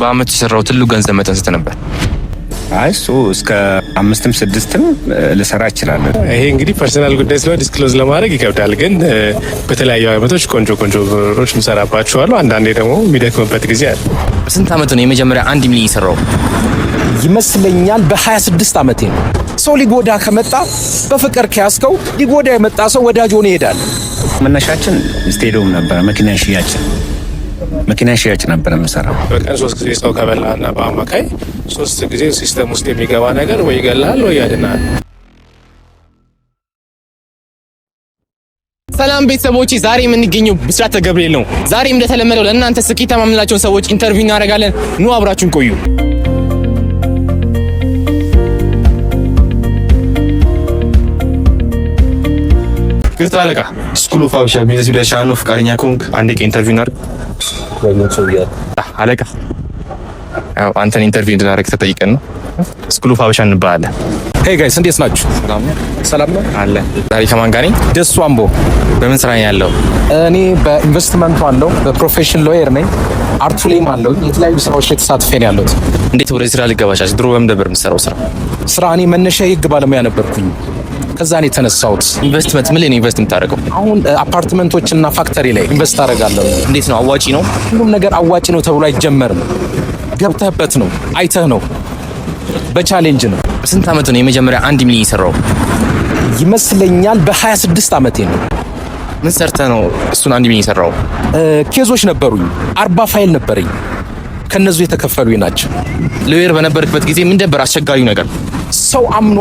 በአመት የሰራው ትልቁ ገንዘብ መጠን ስንት ነበር? እሱ እስከ 5ም 6ም ልሰራ እችላለሁ። ይሄ እንግዲህ ፐርሰናል ጉዳይ ስለሆነ ዲስክሎዝ ለማድረግ ይከብዳል። ግን በተለያዩ አመቶች ቆንጆ ብሮች እንሰራባቸዋለሁ። አንዳንዴ ደግሞ የሚደክምበት ጊዜ አለ። በስንት አመት ነው የመጀመሪያ 1 ሚሊዮን የሰራው? ይመስለኛል በ26 አመቴ ነው። ሰው ሊጎዳ ከመጣ በፍቅር ከያዝከው ሊጎዳ የመጣ ሰው ወዳጅ ሆኖ ይሄዳል። መነሻችን ስቴዲየም ነበር። መኪና ሽያጭ ነበር የምሰራው። በቀን 3 ጊዜ ሰው ከበላና በአማካይ 3 ጊዜ ሲስተም ውስጥ የሚገባ ነገር ወይ ይገላል ወይ ያድናል። ሰላም ቤተሰቦች፣ ዛሬ የምንገኘው ብስራተ ገብርኤል ነው። ዛሬም እንደተለመደው ለእናንተ ስኬታማ የምንላቸውን ሰዎች ኢንተርቪው እናደርጋለን። ኑ አብራችሁን ቆዩ። ግርታ አለቃ ስኩል ኦፍ ፋሽን ቢዝነስ ቢለሻኑ ፍቃደኛ ከሆንክ አንዴ ኢንተርቪው እናድርግ። አለቃ ያው አንተን ኢንተርቪው እንድናደርግ ተጠይቀን ነው። ስኩል ኦፍ ፋሽን እንባላለን። ሄይ ጋይስ እንዴት ናችሁ? ሰላም ነው አለ። ዛሬ ከማን ጋር ነኝ? ደሱ አምቦ። በምን ስራ ነው ያለው? እኔ በኢንቨስትመንቱ አለው፣ በፕሮፌሽን ሎየር ነኝ። አርቱ ላይም አለው። የተለያዩ ስራዎች ላይ ተሳትፌ ነው ያለሁት። እንዴት ወደ ስራ ልገባሻች? ድሮ በምን ነበር የምትሰራው ስራ? እኔ መነሻ የህግ ባለሙያ ነበርኩኝ። ከዛ ነው የተነሳሁት። ኢንቨስትመንት ምን ላይ ነው ኢንቨስት የምታደርገው? አሁን አፓርትመንቶችና ፋክተሪ ላይ ኢንቨስት አደርጋለሁ። እንዴት ነው? አዋጪ ነው? ሁሉም ነገር አዋጪ ነው ተብሎ አይጀመርም። ገብተህበት ነው፣ አይተህ ነው፣ በቻሌንጅ ነው። በስንት አመት ነው የመጀመሪያ 1 ሚሊዮን የሰራው? ይመስለኛል በ26 አመቴ ነው። ምን ሰርተህ ነው እሱን 1 ሚሊዮን የሰራው? ኬዞች ነበሩኝ፣ 40 ፋይል ነበረኝ። ከነሱ የተከፈሉኝ ናቸው። ሎየር በነበርክበት ጊዜ ምን ነበር አስቸጋሪው ነገር? ሰው አምኖ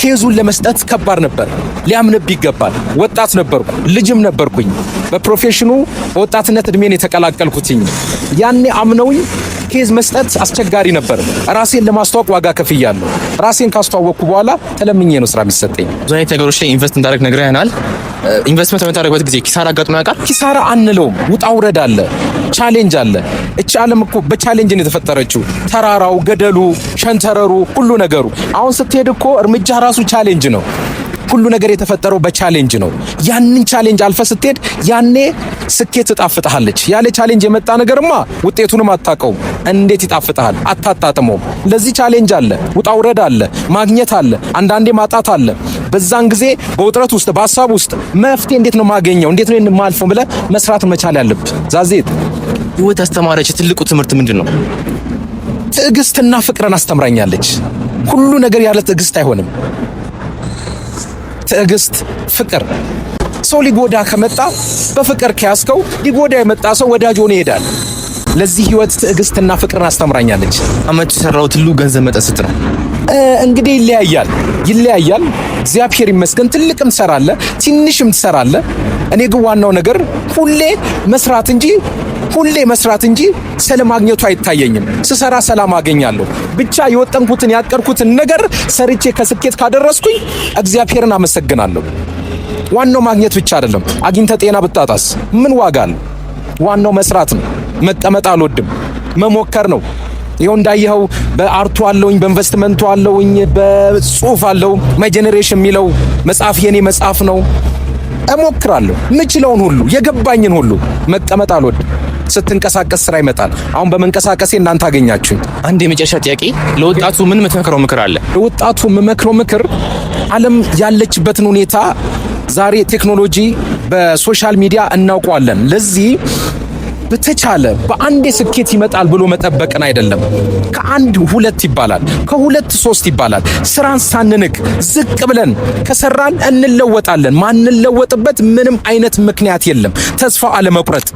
ኬዙን ለመስጠት ከባድ ነበር። ሊያምንብ ይገባል። ወጣት ነበርኩ፣ ልጅም ነበርኩኝ። በፕሮፌሽኑ በወጣትነት እድሜን የተቀላቀልኩትኝ። ያኔ አምነውኝ ኬዝ መስጠት አስቸጋሪ ነበር። ራሴን ለማስተዋወቅ ዋጋ ከፍያለሁ። ራሴን ካስተዋወቅኩ በኋላ ተለምኜ ነው ስራ የሚሰጠኝ። ብዙ አይነት ነገሮች ላይ ኢንቨስት እንዳደረግ ነግረህናል። ኢንቨስትመንት በምታደርግበት ጊዜ ኪሳራ አጋጥሞ ያውቃል? ኪሳራ አንለውም፣ ውጣ ውረድ አለ፣ ቻሌንጅ አለ። እቺ ዓለም እኮ በቻሌንጅ ነው የተፈጠረችው። ተራራው፣ ገደሉ፣ ሸንተረሩ፣ ሁሉ ነገሩ። አሁን ስትሄድ እኮ እርምጃ ራሱ ቻሌንጅ ነው። ሁሉ ነገር የተፈጠረው በቻሌንጅ ነው። ያንን ቻሌንጅ አልፈ ስትሄድ ያኔ ስኬት ትጣፍጥሃለች። ያለ ቻሌንጅ የመጣ ነገርማ ውጤቱንም አታውቀውም። እንዴት ይጣፍጥሃል? አታጣጥመውም። ለዚህ ቻሌንጅ አለ፣ ውጣ ውረድ አለ፣ ማግኘት አለ፣ አንዳንዴ ማጣት አለ። በዛን ጊዜ በውጥረት ውስጥ በሀሳብ ውስጥ መፍትሄ እንዴት ነው ማገኘው፣ እንዴት ነው የማልፈው ብለህ መስራት መቻል ያለብህ። ዛዜት ህይወት አስተማረች ትልቁ ትምህርት ምንድን ነው? ትዕግስትና ፍቅርን አስተምራኛለች። ሁሉ ነገር ያለ ትዕግስት አይሆንም። ትዕግስት፣ ፍቅር። ሰው ሊጎዳ ከመጣ በፍቅር ከያዝከው ሊጎዳ የመጣ ሰው ወዳጅ ሆኖ ይሄዳል። ለዚህ ህይወት ትዕግስትና ፍቅርን አስተምራኛለች። አመት የሰራው ትልቁ ገንዘብ መጠን ስንት ነው? እንግዲህ ይለያያል። እግዚአብሔር ይመስገን ትልቅም ትሰራለህ፣ ትንሽም ትሰራለህ። እኔ ግን ዋናው ነገር ሁሌ መስራት እንጂ ስለማግኘቱ አይታየኝም። ስሰራ ሰላም አገኛለሁ። ብቻ የወጠንኩትን ያቀርኩትን ነገር ሰርቼ ከስኬት ካደረስኩኝ እግዚአብሔርን አመሰግናለሁ። ዋናው ማግኘት ብቻ አይደለም። አግኝተ ጤና ብታጣስ ምን ዋጋ አለ? ዋናው መስራት ነው። መቀመጥ አልወድም፣ መሞከር ነው። ይኸው እንዳየኸው በአርቱ አለውኝ፣ በኢንቨስትመንቱ አለውኝ፣ በጽሁፍ አለው። ማይ ጄኔሬሽን የሚለው መጽሐፍ የኔ መጽሐፍ ነው። እሞክራለሁ ምችለውን ሁሉ፣ የገባኝን ሁሉ። መቀመጥ አልወድም። ስትንቀሳቀስ ስራ ይመጣል። አሁን በመንቀሳቀሴ እናንተ አገኛችሁኝ። አንድ የመጨረሻ ጥያቄ፣ ለወጣቱ ምን የምትመክረው ምክር አለ? ለወጣቱ የምመክረው ምክር ዓለም ያለችበትን ሁኔታ ዛሬ ቴክኖሎጂ በሶሻል ሚዲያ እናውቀዋለን። ለዚህ በተቻለ በአንዴ ስኬት ይመጣል ብሎ መጠበቅን አይደለም። ከአንድ 2 ይባላል፣ ከ2 3 ይባላል። ስራን ሳንንቅ ዝቅ ብለን ከሰራን እንለወጣለን። ማንለወጥበት ምንም አይነት ምክንያት የለም። ተስፋ አለመቁረጥ፣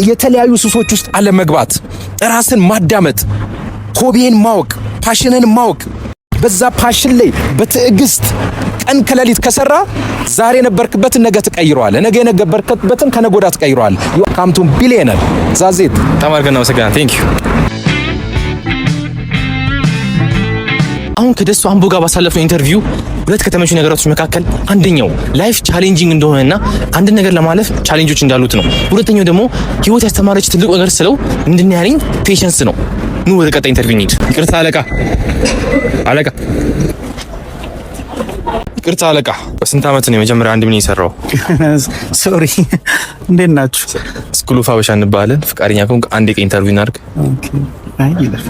የተለያዩ ሱሶች ውስጥ አለመግባት፣ ራስን ማዳመጥ፣ ሆቢን ማወቅ፣ ፓሽንን ማወቅ። በዛ ፓሽን ላይ በትዕግስት ቀን ከሌሊት ከሰራ ዛሬ የነበርክበትን ነገ ትቀይረዋለህ። ነገ የነበርክበትን ከነገ ወዲያ ትቀይረዋለህ። ዩ ካም ቱ ቢሊየነር። ዛዜት ተማርገና ወሰጋና ቴንክ ዩ። አሁን ከደሱ አምቦ ጋር ባሳለፈው ኢንተርቪው ሁለት ከተመቹ ነገሮች መካከል አንደኛው ላይፍ ቻሌንጂንግ እንደሆነና አንድ ነገር ለማለፍ ቻሌንጆች እንዳሉት ነው። ሁለተኛው ደግሞ ህይወት ያስተማረች ትልቁ ነገር ስለው ምንድን ያለኝ ፔሸንስ ነው። ኑ ወደ ቀጣይ ኢንተርቪው እንሂድ። ይቅርታ አለቃ፣ በስንት ዓመት ነው የመጀመሪያ 1 ሚሊዮን የሰራው? ሶሪ፣ እንዴት ናችሁ? ስኩል ኦፍ ሀበሻ እንባለን። ፍቃደኛ ከሆንክ አንድ ቀን ኢንተርቪው እናድርግ። ኦኬ። አይ ይለፍ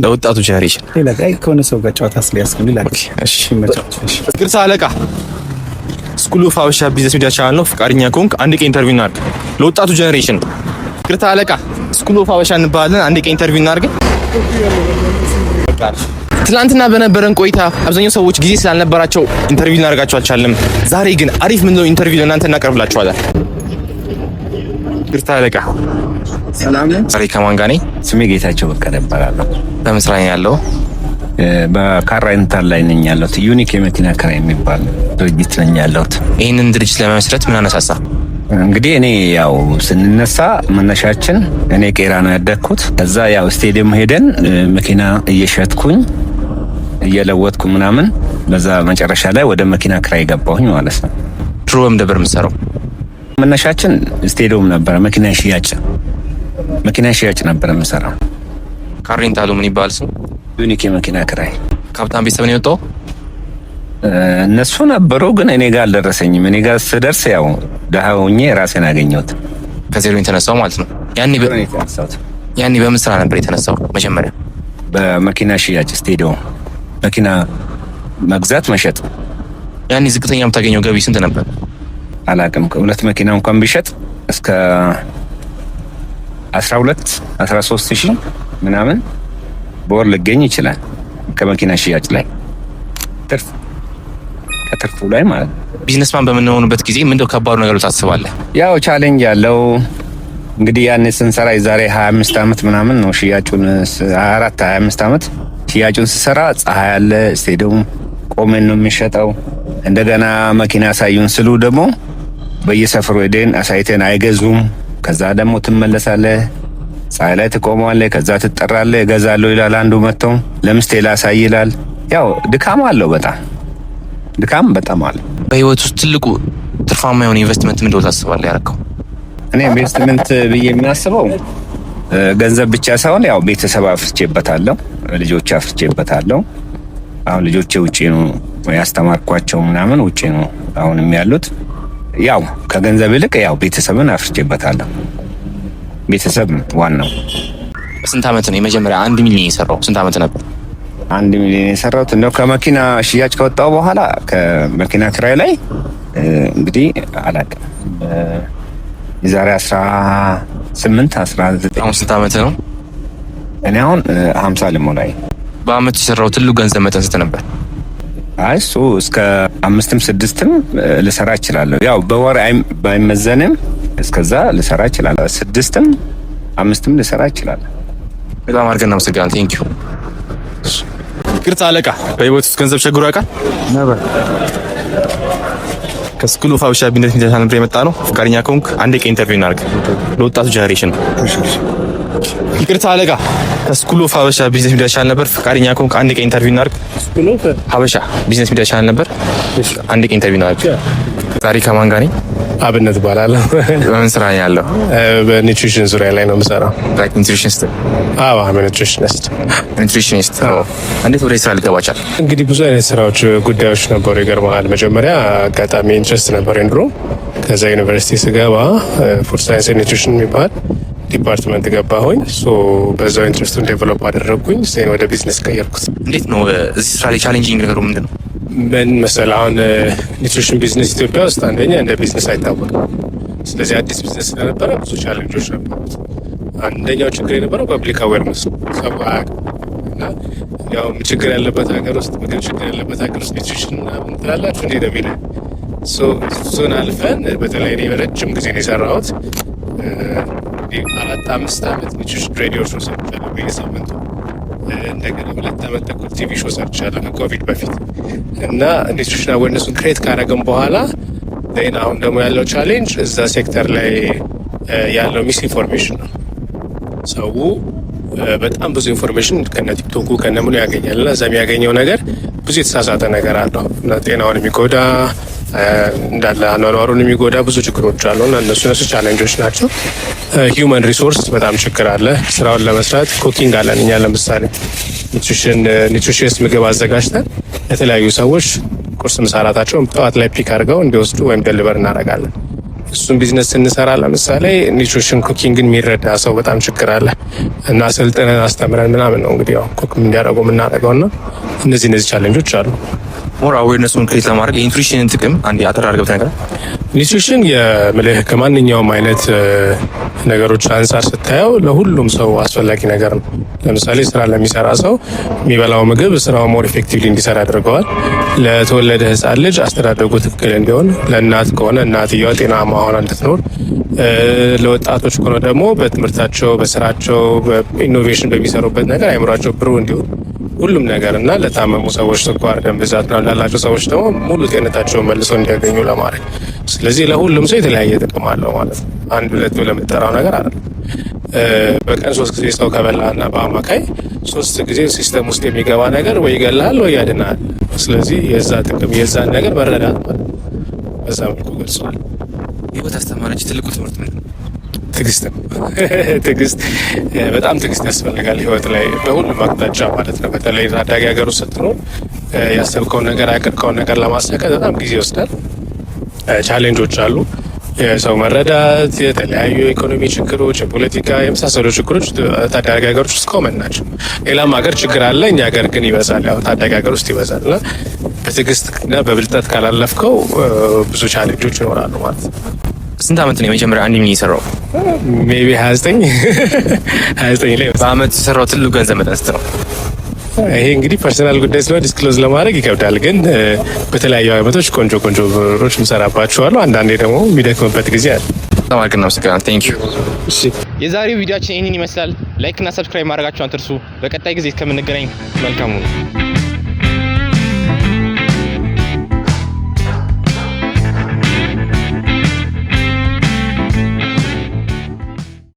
ለወጣቱ ጀነሬሽን ሌላ ጋር ከሆነ ሰው ጋር ጨዋታ ስለያስኩኝ ላክ። እሺ ይቅርታ አለቃ። ስኩል ኦፍ ሀበሻ ቢዝነስ ሚዲያ ቻናል ነው። ፍቃደኛ ከሆንክ አንድ ቀን ኢንተርቪው እናድርግ ለወጣቱ ጀነሬሽን። ይቅርታ አለቃ። ስኩል ኦፍ ሀበሻ እንባለን። አንድ ቀን ኢንተርቪው እናድርግ። ትናንትና በነበረን ቆይታ አብዛኛው ሰዎች ጊዜ ስላልነበራቸው ኢንተርቪው እናደርጋቸው አልቻለም። ዛሬ ግን አሪፍ ምን ነው ኢንተርቪው ለእናንተ እናቀርብላችኋለን። ይቅርታ አለቃ። ሰላም ነኝ። ዛሬ ከማን ጋር ነኝ? ስሜ ጌታቸው በቀለ እባላለሁ። በምን ስራ ነኝ ያለው? በካር ሬንታል ላይ ነኝ ያለሁት። ዩኒክ የመኪና ክራይ የሚባል ድርጅት ነኝ ያለሁት። ይህንን ድርጅት ለመመስረት ምን አነሳሳ? እንግዲህ እኔ ያው ስንነሳ መነሻችን እኔ ቄራ ነው ያደግኩት። ከዛ ያው ስቴዲየም ሄደን መኪና እየሸጥኩኝ እየለወጥኩ ምናምን፣ በዛ መጨረሻ ላይ ወደ መኪና ክራይ ገባሁኝ ማለት ነው። ድሮ በምን ነበር የምትሰራው? መነሻችን ስቴዲየም ነበረ። መኪና ሽያጭ ነበር የምሰራው። ካር ሬንታሉ ምን ይባል ስም? ዩኒክ የመኪና ክራይ። ካፕታን ቤተሰብ ነው የወጣው? እነሱ ነበሩ፣ ግን እኔ ጋር አልደረሰኝም። እኔ ጋር ስደርስ ያው ደሃ ሆኜ ራሴን አገኘሁት። ከዜሮ የተነሳው ማለት ነው። ያኔ በምን ስራ ነበር የተነሳው? መጀመሪያ በመኪና ሽያጭ ስቴዲየም መኪና መግዛት መሸጥ። ያኔ ዝቅተኛ የምታገኘው ገቢ ስንት ነበር? አላቅም። ከሁለት መኪና እንኳን ቢሸጥ እስከ 12-13 ሺህ ምናምን በወር ሊገኝ ይችላል። ከመኪና ሽያጭ ላይ ከትርፉ ላይ ማለት ነው። ቢዝነስማን በምንሆንበት ጊዜ ምንድነው ከባዱ ነገር ታስባለህ? ያው ቻሌንጅ ያለው እንግዲህ ያኔ ስንሰራ የዛሬ 25 ዓመት ምናምን ነው ሽያጩን 24-25 ዓመት ሽያጩን ስሰራ ፀሐይ አለ። ስቴዲየም ቆመን ነው የሚሸጠው። እንደገና መኪና አሳዩን ስሉ ደግሞ በየሰፈሩ ሄደን አሳይተን አይገዙም። ከዛ ደግሞ ትመለሳለህ፣ ፀሐይ ላይ ትቆማለህ። ከዛ ትጠራለህ፣ እገዛለሁ ይላል አንዱ መጥቶ ለምስቴ ላሳይ ይላል። ያው ድካም አለው፣ ድካም በጣም አለ። በህይወት ውስጥ ትልቁ ትርፋማ የሆነ ኢንቨስትመንት ምንድነው ታስባለህ ያደረከው? እኔ ኢንቨስትመንት ብዬ የሚያስበው ገንዘብ ብቻ ሳይሆን ያው ቤተሰብ አፍርቼበታለሁ፣ ልጆች አፍርቼበታለሁ። አሁን ልጆቼ ውጪ ነው ያስተማርኳቸው ምናምን ውጪ ነው አሁንም ያሉት። ያው ከገንዘብ ይልቅ ያው ቤተሰብን አፍርቼበታለሁ። ቤተሰብ ዋናው። ስንት ዓመት ነው የመጀመሪያ 1 ሚሊዮን የሰራው? ስንት ዓመት ነበር 1 ሚሊዮን የሰራሁት? እንደው ከመኪና ሽያጭ ከወጣሁ በኋላ ከመኪና ክራይ ላይ እንግዲህ አላውቅም፣ የዛሬ 18-19። አሁን ስንት ዓመት ነው? እኔ አሁን 50 ልሞላኝ። በአመት የሰራው ትልቁ ገንዘብ መጠን ስንት ነበር? አይ እሱ እስከ 5-6 ልሰራ እችላለሁ። ያው በወር ባይመዘንም እስከዛ ልሰራ እችላለሁ። 6-5 ልሰራ እችላለሁ። በጣም አድርገን እናመሰግናለን። ቴንክ ዩ። ይቅርታ አለቃ፣ በህይወት ውስጥ ገንዘብ ቸግሮ ያውቃል? ነበር። ከስኩል ኦፍ ሀበሻ ቢዝነስ ሚዲያ ነበር የመጣ ነው። ፍቃደኛ ከሆንክ አንድ ቀን ኢንተርቪው እናድርግ ለወጣቱ ጀነሬሽን። ይቅርታ አለቃ፣ ከስኩል ኦፍ ሀበሻ ቢዝነስ ሚዲያ ቻናል ነበር። ፍቃደኛ ከሆንክ አንድ ቀን ኢንተርቪው እናድርግ። ስኩል ኦፍ ሀበሻ ቢዝነስ ሚዲያ ቻናል ነበር። አንድ ቀን ኢንተርቪው እናድርግ። ዛሬ ከማን ጋር ነኝ? አብነት እባላለሁ። በምን ስራ ነው ያለው? በኒውትሪሽን ዙሪያ ላይ ነው የምሰራው። ላይክ ኒውትሪሽኒስት? አዎ፣ ኒውትሪሽኒስት። እንዴት ወደ ስራ ልገባ ቻልክ? እንግዲህ ብዙ አይነት ስራዎች ጉዳዮች ነበሩ። ይገርመሃል፣ መጀመሪያ አጋጣሚ ኢንትረስት ነበረኝ ድሮ። ከዛ ዩኒቨርሲቲ ስገባ ፉድ ሳይንስ ኒውትሪሽን የሚባል ዲፓርትመንት ገባሁኝ። በዛው ኢንትረስቱን ዴቨሎፕ አደረግኩኝ። ወደ ቢዝነስ ቀየርኩት። እንዴት ነው እዚህ ስራ ላይ ቻሌንጂንግ ነገሩ ምንድን ነው? ምን መሰለህ፣ አሁን ኒውትሪሽን ቢዝነስ ኢትዮጵያ ውስጥ አንደኛ እንደ ቢዝነስ አይታወቅም። ስለዚህ አዲስ ቢዝነስ ስለነበረ ብዙ ቻሌንጆች ነበሩት። አንደኛው ችግር የነበረው ፐብሊክ አዌርነስ፣ ሰው አያውቅም። እና ያው ችግር ያለበት ሀገር ውስጥ ምግብ ችግር ያለበት ሀገር ውስጥ ኒውትሪሽን ምናምን ትላላችሁ እንዴ ነው የሚለው። እሱን አልፈን በተለይ እኔ ረጅም ጊዜ ነው የሰራሁት። 4-5 ዓመት ኒውትሪሽን ሬዲዮ ሾው ሰርቻለሁ በየሳምንቱ። እንደገና 2 ዓመት ተኩል ቲቪ ሾው ሰርቻለሁ ከኮቪድ በፊት። እና ኒውትሪሽን አዌርነሱን ክሬት ካደረግን በኋላ አሁን ደግሞ ያለው ቻሌንጅ እዛ ሴክተር ላይ ያለው ሚስ ኢንፎርሜሽን ነው። ሰው በጣም ብዙ ኢንፎርሜሽን ከነ ቲክቶኩ ከነ ምኑ ያገኛል እና እዛ የሚያገኘው ነገር ብዙ የተሳሳተ ነገር አለው እና ጤናውን የሚጎዳ እንዳለ አኗኗሩን የሚጎዳ ብዙ ችግሮች አሉ እና እነሱ ቻሌንጆች ናቸው። ሂውመን ሪሶርስ በጣም ችግር አለ። ስራውን ለመስራት ኩኪንግ አለን እኛ ለምሳሌ ኒውትሪሽንስ ምግብ አዘጋጅተን የተለያዩ ሰዎች ቁርስ ምሳ እራታቸውን ጠዋት ላይ ፒክ አድርገው እንዲወስዱ ወይም ደሊቨር እናደርጋለን። እሱን ቢዝነስ ስንሰራ ለምሳሌ ኒውትሪሽን ኩኪንግን የሚረዳ ሰው በጣም ችግር አለ እና ስልጥነን አስተምረን ምናምን ነው እንግዲህ ያው ኩክ እንዲያደርጉ የምናደርገው እና እነዚህ ቻሌንጆች አሉ። ሞር አዌርነሱን ክሬት ለማድረግ የኒውትሪሽንን ጥቅም አንዴ አጠር አድርገህ ነገር ኒውትሪሽን የምልህ ከማንኛውም አይነት ነገሮች አንጻር ስታየው ለሁሉም ሰው አስፈላጊ ነገር ነው። ለምሳሌ ስራ ለሚሰራ ሰው የሚበላው ምግብ ስራው ሞር ኢፌክቲቭሊ እንዲሰራ ያደርገዋል። ለተወለደ ህፃን ልጅ አስተዳደጉ ትክክል እንዲሆን፣ ለእናት ከሆነ እናትየዋ ጤናማ ሆና እንድትኖር፣ ለወጣቶች ከሆነ ደግሞ በትምህርታቸው፣ በስራቸው፣ በኢኖቬሽን በሚሰሩበት ነገር አይምሯቸው ብሩህ እንዲሆን ሁሉም ነገር እና ለታመሙ ሰዎች ስኳር፣ ደም ብዛት ላላቸው ሰዎች ደግሞ ሙሉ ጤንነታቸውን መልሰው እንዲያገኙ ለማድረግ። ስለዚህ ለሁሉም ሰው የተለያየ ጥቅም አለው ማለት ነው። አንድ ሁለት ብለህ የምትጠራው ነገር አይደለም። በቀን 3 ጊዜ ሰው ከበላና በአማካይ 3 ጊዜ ሲስተም ውስጥ የሚገባ ነገር ወይ ይገላል ወይ ያድናል። ስለዚህ የዛ ጥቅም የዛን ነገር መረዳት ማለት ነው። በዛ መልኩ ገልጿል። ህይወት አስተማረች ትልቁ ትምህርት ምንድን ነው? ትዕግስት ነው። ትዕግስት በጣም ትዕግስት ያስፈልጋል ህይወት ላይ በሁሉም አቅጣጫ ማለት ነው። በተለይ ታዳጊ ሀገር ውስጥ ስትኖር ያሰብከውን ነገር ያቀድከውን ነገር ለማሳካት በጣም ጊዜ ይወስዳል። ቻሌንጆች አሉ። የሰው መረዳት፣ የተለያዩ የኢኮኖሚ ችግሮች፣ የፖለቲካ የመሳሰሉ ችግሮች ታዳጊ ሀገሮች ውስጥ ኮመን ናቸው። ሌላም ሀገር ችግር አለ፣ እኛ ሀገር ግን ይበዛል። ያው ታዳጊ ሀገር ውስጥ ይበዛል እና በትዕግስትና በብልጠት ካላለፍከው ብዙ ቻሌንጆች ይኖራሉ ማለት ነው። ስንት ዓመት ነው የመጀመሪያ አንድ ሚሊዮን የሰራው? ሜይ ቢ 29 ላይ በአመት የሰራው ትልቁ ገንዘብ መጠን ስንት ነው? ይሄ እንግዲህ ፐርሰናል ጉዳይ ስለሆነ ዲስክሎዝ ለማድረግ ይከብዳል። ግን በተለያዩ አመቶች ቆንጆ ብሮች እንሰራባቸዋለሁ። አንዳንዴ ደግሞ የሚደክምበት ጊዜ አለ። በጣም አድርገን እናመሰግናለን። ቴንክ ዩ። የዛሬው ቪዲዮአችን ይህንን ይመስላል። ላይክ እና ሰብስክራይብ ማድረጋችሁን አትርሱ። በቀጣይ ጊዜ እስከምንገናኝ መልካም ነው።